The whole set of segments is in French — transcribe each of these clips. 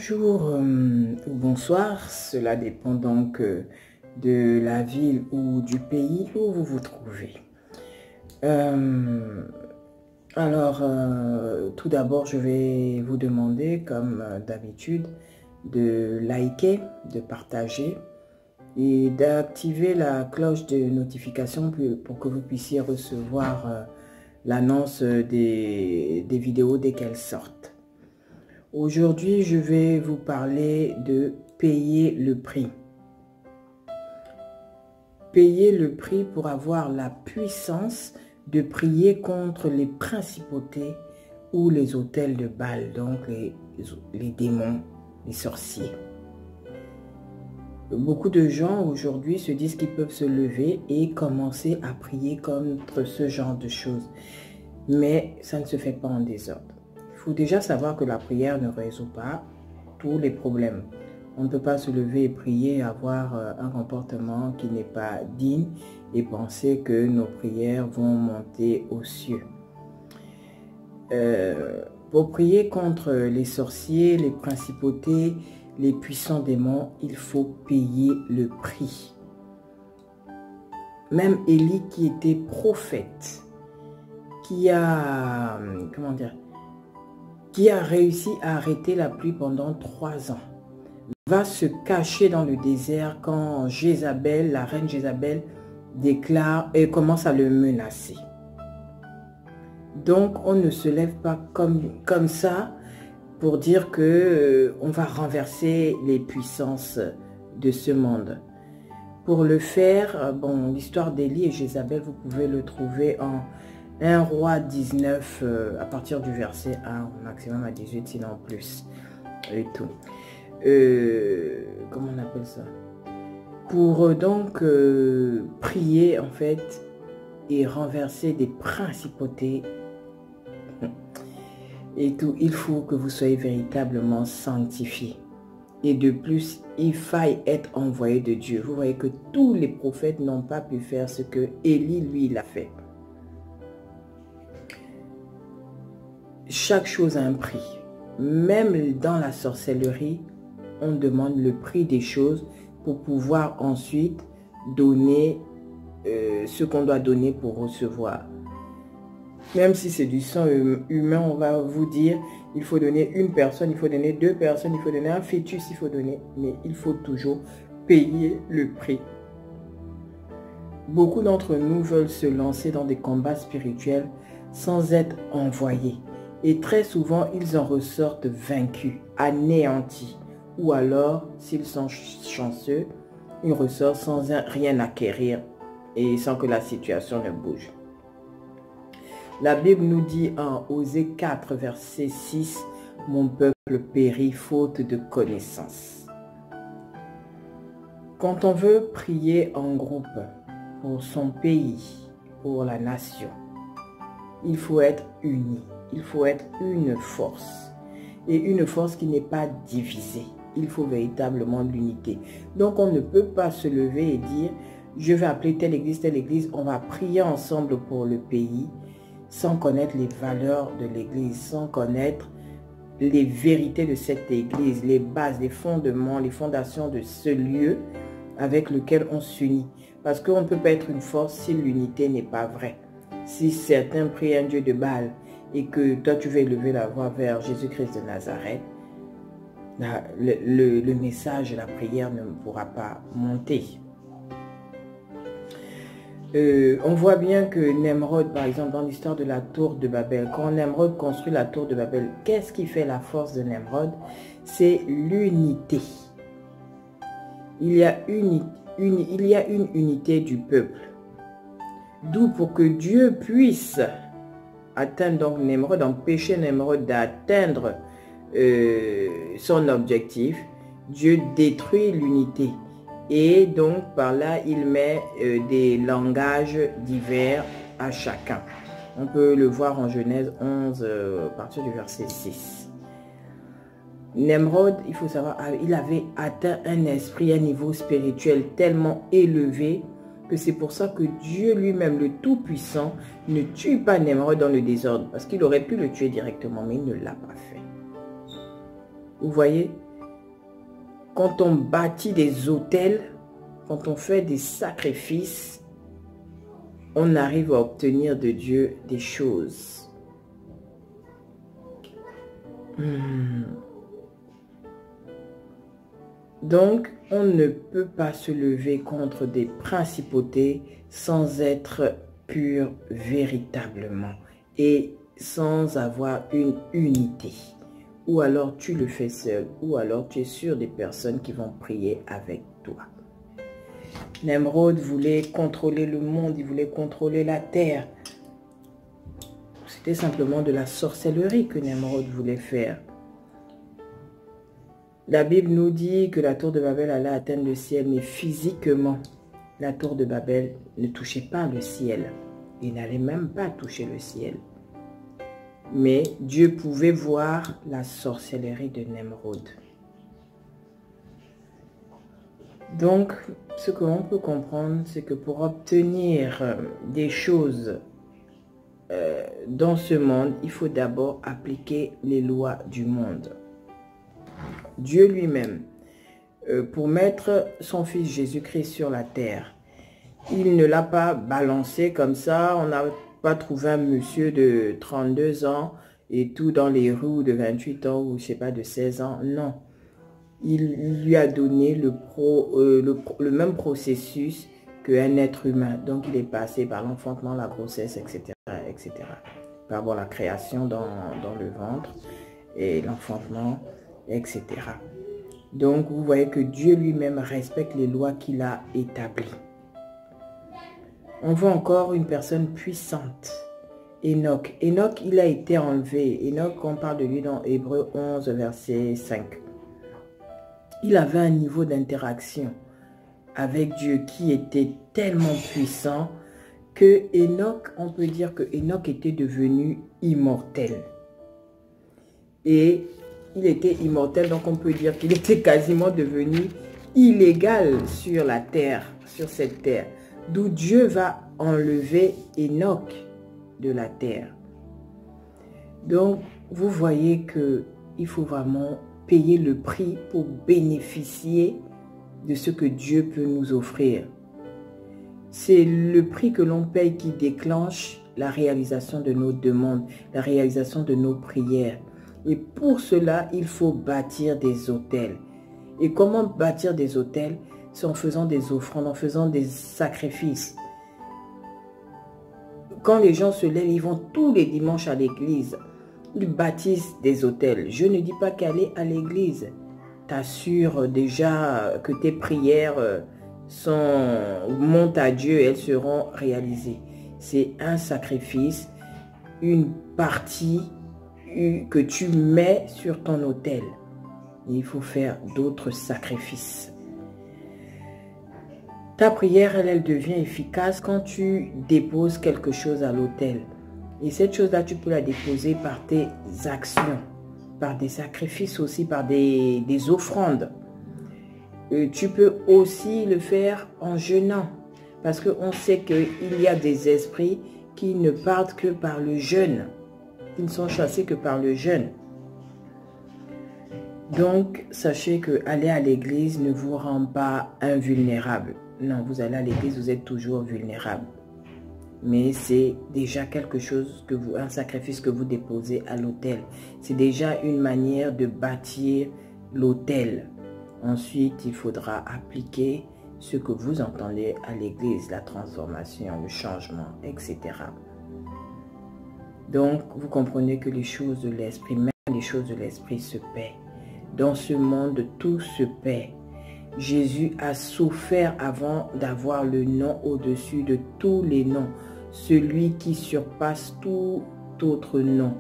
Bonjour ou bonsoir, cela dépend donc de la ville ou du pays où vous vous trouvez. Tout d'abord, je vais vous demander, comme d'habitude, de liker, de partager et d'activer la cloche de notification pour que vous puissiez recevoir l'annonce des vidéos dès qu'elles sortent. Aujourd'hui, je vais vous parler de payer le prix. Payer le prix pour avoir la puissance de prier contre les principautés ou les autels de Baal, donc les démons, les sorciers. Beaucoup de gens aujourd'hui se disent qu'ils peuvent se lever et commencer à prier contre ce genre de choses. Mais ça ne se fait pas en désordre. Il faut déjà savoir que la prière ne résout pas tous les problèmes. On ne peut pas se lever et prier, avoir un comportement qui n'est pas digne et penser que nos prières vont monter aux cieux. Pour prier contre les sorciers, les principautés, les puissants démons, il faut payer le prix. Même Élie, qui était prophète, qui a réussi à arrêter la pluie pendant 3 ans, va se cacher dans le désert quand Jézabel, la reine Jézabel, déclare et commence à le menacer. Donc, on ne se lève pas comme ça pour dire que on va renverser les puissances de ce monde. Pour le faire, l'histoire d'Élie et Jézabel, vous pouvez le trouver en 1 Roi 19, à partir du verset 1, maximum à 18, sinon plus, et tout. Comment on appelle ça? Pour donc prier, en fait, et renverser des principautés, et tout, il faut que vous soyez véritablement sanctifiés. Et de plus, il faille être envoyé de Dieu. Vous voyez que tous les prophètes n'ont pas pu faire ce que Élie, lui, il a fait. Chaque chose a un prix. Même dans la sorcellerie, on demande le prix des choses pour pouvoir ensuite donner ce qu'on doit donner pour recevoir. Même si c'est du sang humain, on va vous dire, il faut donner une personne, il faut donner 2 personnes, il faut donner un fœtus, il faut donner, mais il faut toujours payer le prix. Beaucoup d'entre nous veulent se lancer dans des combats spirituels sans être envoyés. Et très souvent, ils en ressortent vaincus, anéantis. Ou alors, s'ils sont chanceux, ils ressortent sans rien acquérir et sans que la situation ne bouge. La Bible nous dit en Osée 4, verset 6, « Mon peuple périt faute de connaissance ». Quand on veut prier en groupe pour son pays, pour la nation, il faut être unis. Il faut être une force. Et une force qui n'est pas divisée. Il faut véritablement l'unité. Donc on ne peut pas se lever et dire, je vais appeler telle église, on va prier ensemble pour le pays, sans connaître les valeurs de l'église, sans connaître les vérités de cette église, les bases, les fondements, les fondations de ce lieu avec lequel on s'unit. Parce qu'on ne peut pas être une force si l'unité n'est pas vraie. Si certains prient un Dieu de Baal, et que toi tu veux élever la voix vers Jésus-Christ de Nazareth, le message de la prière ne pourra pas monter. On voit bien que Nemrod, par exemple, dans l'histoire de la tour de Babel, quand Nemrod construit la tour de Babel, qu'est-ce qui fait la force de Nemrod? C'est l'unité. Il y a une unité du peuple. D'où pour que Dieu puisse atteindre donc Nemrod, empêcher Nemrod d'atteindre son objectif, Dieu détruit l'unité. Et donc par là, il met des langages divers à chacun. On peut le voir en Genèse 11, à partir du verset 6. Nemrod, il faut savoir, il avait atteint un esprit, un niveau spirituel tellement élevé que c'est pour ça que Dieu lui-même, le Tout-Puissant, ne tue pas Nemrod dans le désordre. Parce qu'il aurait pu le tuer directement, mais il ne l'a pas fait. Vous voyez, quand on bâtit des autels, quand on fait des sacrifices, on arrive à obtenir de Dieu des choses. Donc, on ne peut pas se lever contre des principautés sans être pur véritablement et sans avoir une unité. Ou alors tu le fais seul, ou alors tu es sûr des personnes qui vont prier avec toi. Nemrod voulait contrôler le monde, il voulait contrôler la terre. C'était simplement de la sorcellerie que Nemrod voulait faire. La Bible nous dit que la tour de Babel allait atteindre le ciel, mais physiquement, la tour de Babel ne touchait pas le ciel. Il n'allait même pas toucher le ciel. Mais Dieu pouvait voir la sorcellerie de Nemrod. Donc, ce que l'on peut comprendre, c'est que pour obtenir des choses dans ce monde, il faut d'abord appliquer les lois du monde. Dieu lui-même, pour mettre son fils Jésus-Christ sur la terre, il ne l'a pas balancé comme ça. On n'a pas trouvé un monsieur de 32 ans et tout dans les rues de 28 ans ou je sais pas de 16 ans. Non. Il lui a donné le même processus qu'un être humain. Donc il est passé par l'enfantement, la grossesse, etc. etc. Par la création dans le ventre et l'enfantement, etc. Donc vous voyez que Dieu lui-même respecte les lois qu'il a établies. On voit encore une personne puissante. Enoch. Enoch, il a été enlevé. Enoch, on parle de lui dans Hébreux 11, verset 5. Il avait un niveau d'interaction avec Dieu qui était tellement puissant que Enoch, on peut dire que Enoch était devenu immortel. Et il était immortel, donc on peut dire qu'il était quasiment devenu illégal sur la terre, sur cette terre. D'où Dieu va enlever Enoch de la terre. Donc, vous voyez qu'il faut vraiment payer le prix pour bénéficier de ce que Dieu peut nous offrir. C'est le prix que l'on paye qui déclenche la réalisation de nos demandes, la réalisation de nos prières. Et pour cela, il faut bâtir des autels. Et comment bâtir des autels? C'est en faisant des offrandes, en faisant des sacrifices. Quand les gens se lèvent, ils vont tous les dimanches à l'église. Ils bâtissent des autels. Je ne dis pas qu'aller à l'église t'assure déjà que tes prières montent à Dieu et elles seront réalisées. C'est un sacrifice, une partie que tu mets sur ton autel. Et il faut faire d'autres sacrifices. Ta prière, elle devient efficace quand tu déposes quelque chose à l'autel. Et cette chose-là, tu peux la déposer par tes actions, par des sacrifices aussi, par des offrandes. Tu peux aussi le faire en jeûnant. Parce qu'on sait qu'il y a des esprits qui ne partent que par le jeûne. Ils ne sont chassés que par le jeûne. Donc, sachez que aller à l'église ne vous rend pas invulnérable. Non, vous allez à l'église, vous êtes toujours vulnérable. Mais c'est déjà quelque chose, un sacrifice que vous déposez à l'autel. C'est déjà une manière de bâtir l'autel. Ensuite, il faudra appliquer ce que vous entendez à l'église, la transformation, le changement, etc. Donc, vous comprenez que les choses de l'esprit, même les choses de l'esprit se paient. Dans ce monde, tout se paie. Jésus a souffert avant d'avoir le nom au-dessus de tous les noms, celui qui surpasse tout autre nom,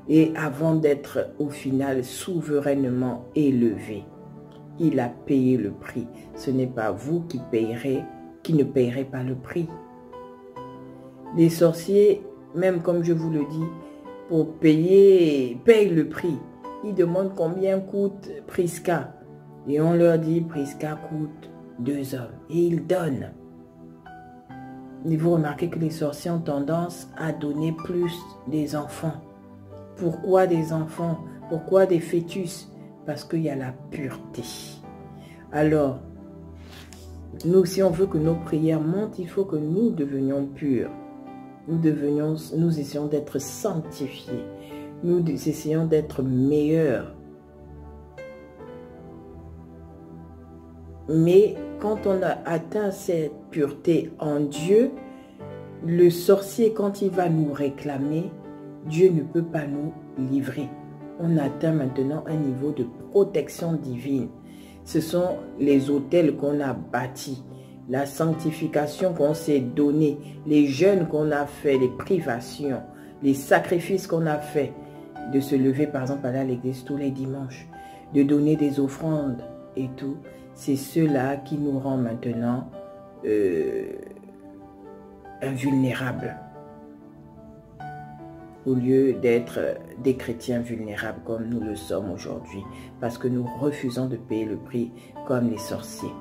et avant d'être au final souverainement élevé. Il a payé le prix. Ce n'est pas vous qui ne payerez pas le prix. Les sorciers, même comme je vous le dis, pour payer, payent le prix. Ils demandent combien coûte Prisca. Et on leur dit, Prisca coûte 2 hommes. Et ils donnent. Et vous remarquez que les sorciers ont tendance à donner plus des enfants. Pourquoi des enfants? Pourquoi des fœtus? Parce qu'il y a la pureté. Alors, nous, si on veut que nos prières montent, il faut que nous devenions purs. Nous essayons d'être sanctifiés. Nous essayons d'être meilleurs. Mais quand on a atteint cette pureté en Dieu, le sorcier, quand il va nous réclamer, Dieu ne peut pas nous livrer. On atteint maintenant un niveau de protection divine. Ce sont les autels qu'on a bâtis, la sanctification qu'on s'est donnée, les jeûnes qu'on a fait, les privations, les sacrifices qu'on a fait, de se lever par exemple aller à l'église tous les dimanches, de donner des offrandes et tout. C'est cela qui nous rend maintenant invulnérables. Au lieu d'être des chrétiens vulnérables comme nous le sommes aujourd'hui, parce que nous refusons de payer le prix comme les sorciers.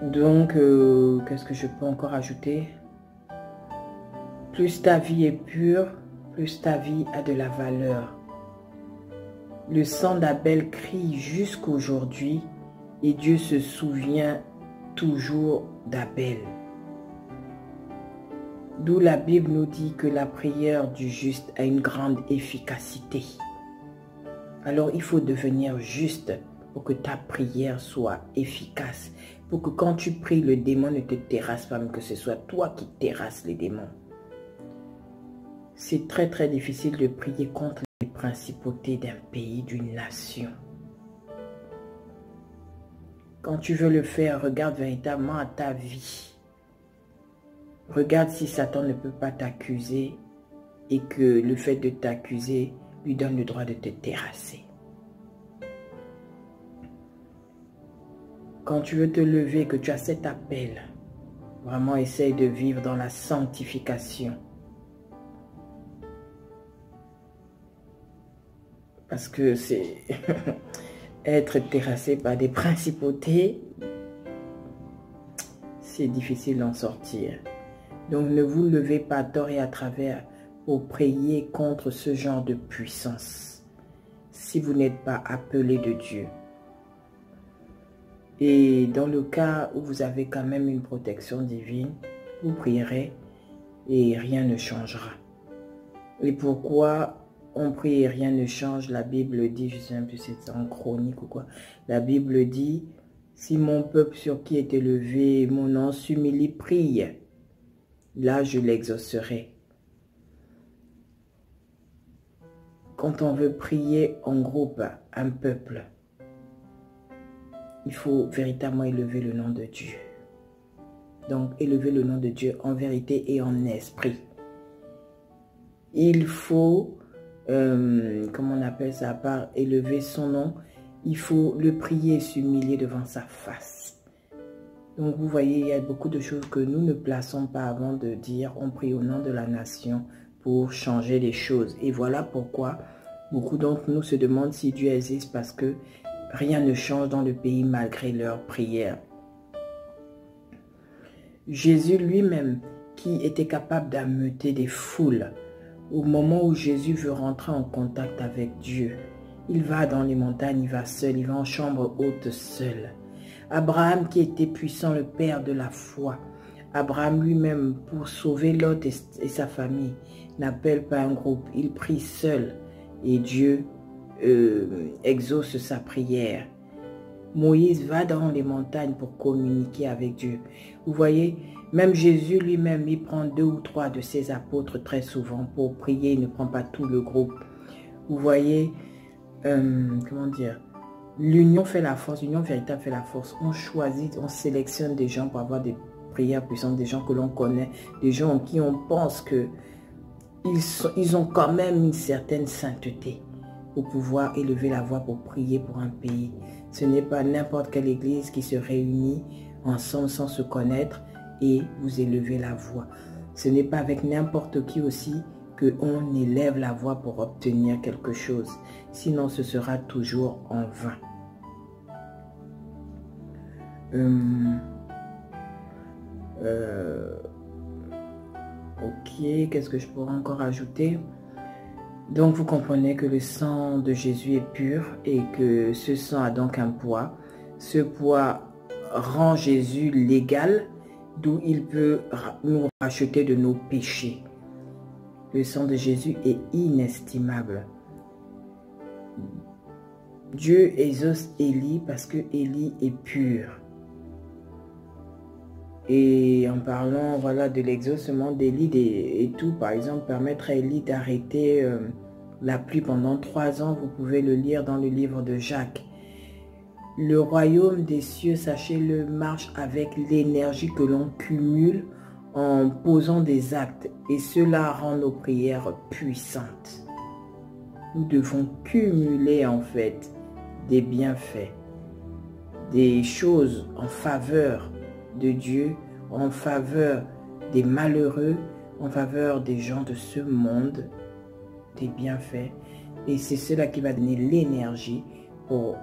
Donc, qu'est-ce que je peux encore ajouter? Plus ta vie est pure, plus ta vie a de la valeur. Le sang d'Abel crie jusqu'aujourd'hui et Dieu se souvient toujours d'Abel. D'où la Bible nous dit que la prière du juste a une grande efficacité. Alors il faut devenir juste pour que ta prière soit efficace. Pour que quand tu pries, le démon ne te terrasse pas, mais que ce soit toi qui terrasses les démons. C'est très très difficile de prier contre les principautés d'un pays, d'une nation. Quand tu veux le faire, regarde véritablement à ta vie. Regarde si Satan ne peut pas t'accuser et que le fait de t'accuser lui donne le droit de te terrasser. Quand tu veux te lever, que tu as cet appel, vraiment essaye de vivre dans la sanctification. Parce que c'est être terrassé par des principautés, c'est difficile d'en sortir. Donc ne vous levez pas à tort et à travers pour prier contre ce genre de puissance. Si vous n'êtes pas appelé de Dieu. Et dans le cas où vous avez quand même une protection divine, vous prierez et rien ne changera. Et pourquoi on prie et rien ne change? La Bible dit, je ne sais même plus si c'est en Chronique ou quoi, la Bible dit, si mon peuple sur qui est élevé mon nom s'humilie, prie, là je l'exaucerai. Quand on veut prier en groupe, un peuple, il faut véritablement élever le nom de Dieu. Donc élever le nom de Dieu en vérité et en esprit. Il faut, comment on appelle ça, à part élever son nom, il faut le prier, s'humilier devant sa face. Donc vous voyez, il y a beaucoup de choses que nous ne plaçons pas avant de dire on prie au nom de la nation pour changer les choses. Et voilà pourquoi beaucoup d'entre nous se demandent si Dieu existe, parce que rien ne change dans le pays malgré leurs prières. Jésus lui-même, qui était capable d'ameuter des foules, au moment où Jésus veut rentrer en contact avec Dieu, il va dans les montagnes, il va seul, il va en chambre haute seul. Abraham qui était puissant, le père de la foi, Abraham lui-même, pour sauver Lot et sa famille, n'appelle pas un groupe, il prie seul et Dieu exauce sa prière. Moïse va dans les montagnes pour communiquer avec Dieu. Vous voyez, même Jésus lui-même, il prend 2 ou 3 de ses apôtres très souvent pour prier, il ne prend pas tout le groupe. Vous voyez, comment dire, l'union fait la force, l'union véritable fait la force. On choisit, on sélectionne des gens pour avoir des prières puissantes, des gens que l'on connaît, des gens en qui on pense que ils ont quand même une certaine sainteté pour pouvoir élever la voix pour prier pour un pays. Ce n'est pas n'importe quelle église qui se réunit ensemble sans se connaître et vous élevez la voix. Ce n'est pas avec n'importe qui aussi qu'on élève la voix pour obtenir quelque chose. Sinon, ce sera toujours en vain. Ok, qu'est-ce que je pourrais encore ajouter? Donc vous comprenez que le sang de Jésus est pur et que ce sang a donc un poids. Ce poids rend Jésus légal, d'où il peut nous racheter de nos péchés. Le sang de Jésus est inestimable. Dieu exauce Élie parce que Élie est pur. Et en parlant voilà, de l'exaucement d'Élie et tout, par exemple, permettre à Élie d'arrêter la pluie pendant 3 ans, vous pouvez le lire dans le livre de Jacques. Le royaume des cieux, sachez-le, marche avec l'énergie que l'on cumule en posant des actes. Et cela rend nos prières puissantes. Nous devons cumuler en fait des bienfaits, des choses en faveur de Dieu, en faveur des malheureux, en faveur des gens de ce monde, des bienfaits. Et c'est cela qui va donner l'énergie pour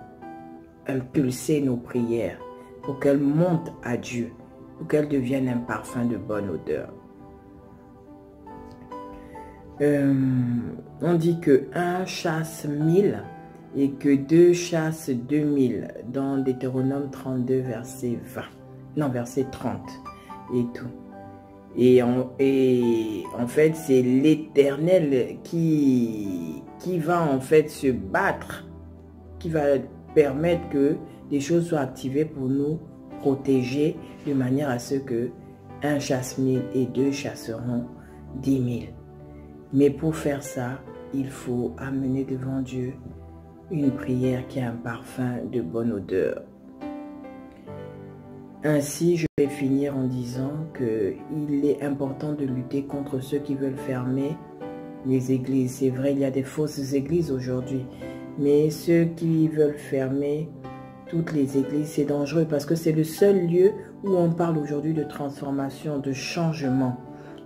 impulser nos prières, pour qu'elles montent à Dieu, pour qu'elles deviennent un parfum de bonne odeur. On dit que 1 chasse 1000 et que 2 chassent 2000 dans Deutéronome 32 verset 20. Non, verset 30 et tout. Et en fait, c'est l'Éternel qui va en fait se battre, qui va permettre que des choses soient activées pour nous protéger de manière à ce que 1 chasse 1000 et 2 chasseront 10 000. Mais pour faire ça, il faut amener devant Dieu une prière qui a un parfum de bonne odeur. Ainsi, je vais finir en disant qu'il est important de lutter contre ceux qui veulent fermer les églises. C'est vrai, il y a des fausses églises aujourd'hui, mais ceux qui veulent fermer toutes les églises, c'est dangereux parce que c'est le seul lieu où on parle aujourd'hui de transformation, de changement.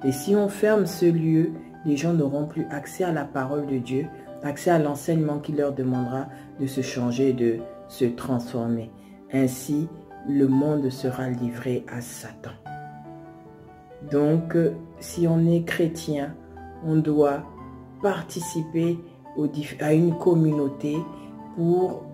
Et si on ferme ce lieu, les gens n'auront plus accès à la parole de Dieu, accès à l'enseignement qui leur demandera de se changer, de se transformer. Ainsi, le monde sera livré à Satan. Donc, si on est chrétien, on doit participer à une communauté pour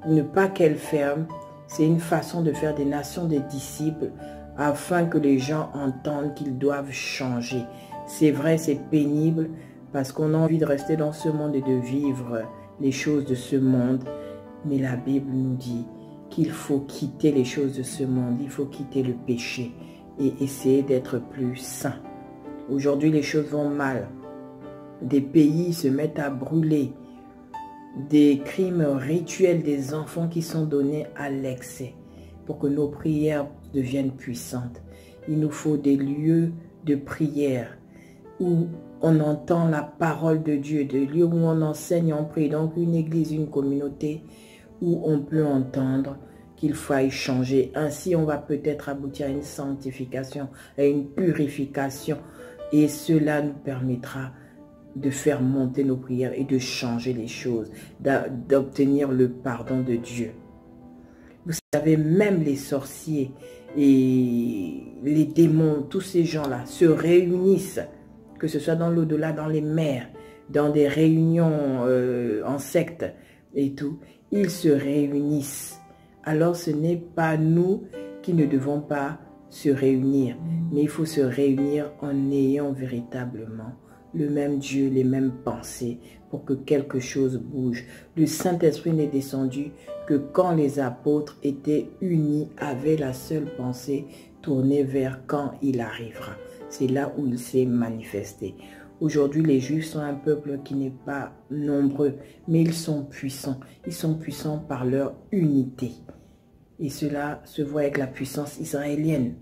ne pas qu'elle ferme. C'est une façon de faire des nations des disciples afin que les gens entendent qu'ils doivent changer. C'est vrai, c'est pénible parce qu'on a envie de rester dans ce monde et de vivre les choses de ce monde. Mais la Bible nous dit qu'il faut quitter les choses de ce monde, il faut quitter le péché et essayer d'être plus sain. Aujourd'hui, les choses vont mal. Des pays se mettent à brûler. Des crimes rituels des enfants qui sont donnés à l'excès pour que nos prières deviennent puissantes. Il nous faut des lieux de prière où on entend la parole de Dieu, des lieux où on enseigne, on prie. Donc une église, une communauté où on peut entendre qu'il faille changer. Ainsi, on va peut-être aboutir à une sanctification, à une purification. Et cela nous permettra de faire monter nos prières et de changer les choses, d'obtenir le pardon de Dieu. Vous savez, même les sorciers et les démons, tous ces gens-là se réunissent, que ce soit dans l'au-delà, dans les mers, dans des réunions en secte et tout. Ils se réunissent. Alors ce n'est pas nous qui ne devons pas se réunir, mais il faut se réunir en ayant véritablement le même Dieu, les mêmes pensées pour que quelque chose bouge. Le Saint-Esprit n'est descendu que quand les apôtres étaient unis, avaient la seule pensée tournée vers quand il arrivera. C'est là où il s'est manifesté. Aujourd'hui, les Juifs sont un peuple qui n'est pas nombreux, mais ils sont puissants. Ils sont puissants par leur unité. Et cela se voit avec la puissance israélienne.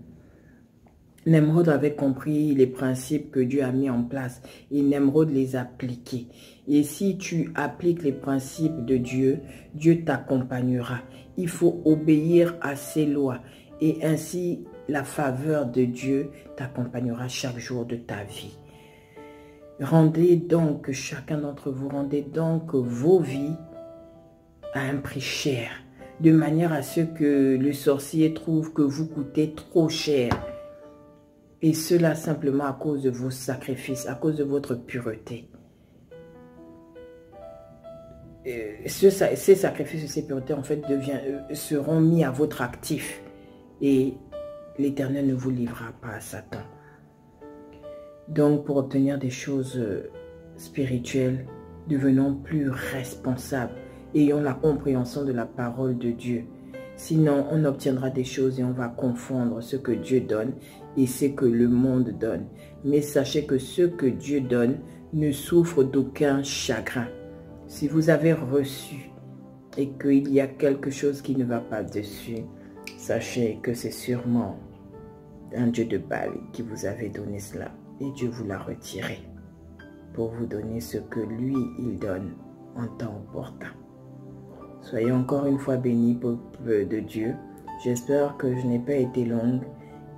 Nemrod avait compris les principes que Dieu a mis en place et Nemrod les a appliqués. Et si tu appliques les principes de Dieu, Dieu t'accompagnera. Il faut obéir à ses lois et ainsi la faveur de Dieu t'accompagnera chaque jour de ta vie. Rendez donc, chacun d'entre vous, rendez donc vos vies à un prix cher, de manière à ce que le sorcier trouve que vous coûtez trop cher. Et cela simplement à cause de vos sacrifices, à cause de votre pureté. ces sacrifices, ces puretés en fait seront mis à votre actif et l'Éternel ne vous livrera pas à Satan. Donc pour obtenir des choses spirituelles, devenons plus responsables, ayons la compréhension de la parole de Dieu. Sinon, on obtiendra des choses et on va confondre ce que Dieu donne et ce que le monde donne. Mais sachez que ce que Dieu donne ne souffre d'aucun chagrin. Si vous avez reçu et qu'il y a quelque chose qui ne va pas dessus, sachez que c'est sûrement un Dieu de Baal qui vous avait donné cela. Et Dieu vous l'a retiré pour vous donner ce que lui, il donne en temps opportun. Soyez encore une fois bénis, peuple de Dieu. J'espère que je n'ai pas été longue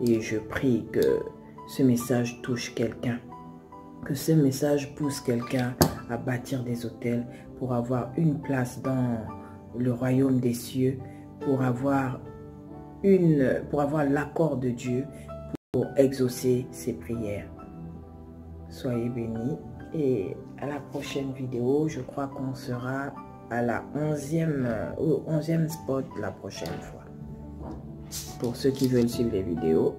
et je prie que ce message touche quelqu'un. Que ce message pousse quelqu'un à bâtir des hôtels pour avoir une place dans le royaume des cieux, pour avoir l'accord de Dieu pour exaucer ses prières. Soyez bénis et à la prochaine vidéo, je crois qu'on sera à la 11e spot la prochaine fois. Pour ceux qui veulent suivre les vidéos,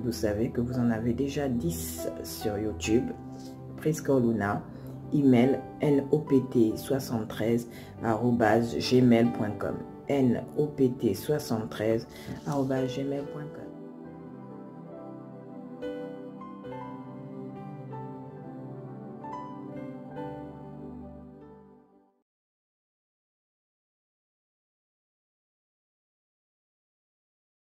vous savez que vous en avez déjà 10 sur YouTube. Prisca Luna, email nopt73@gmail.com nopt73@gmail.com.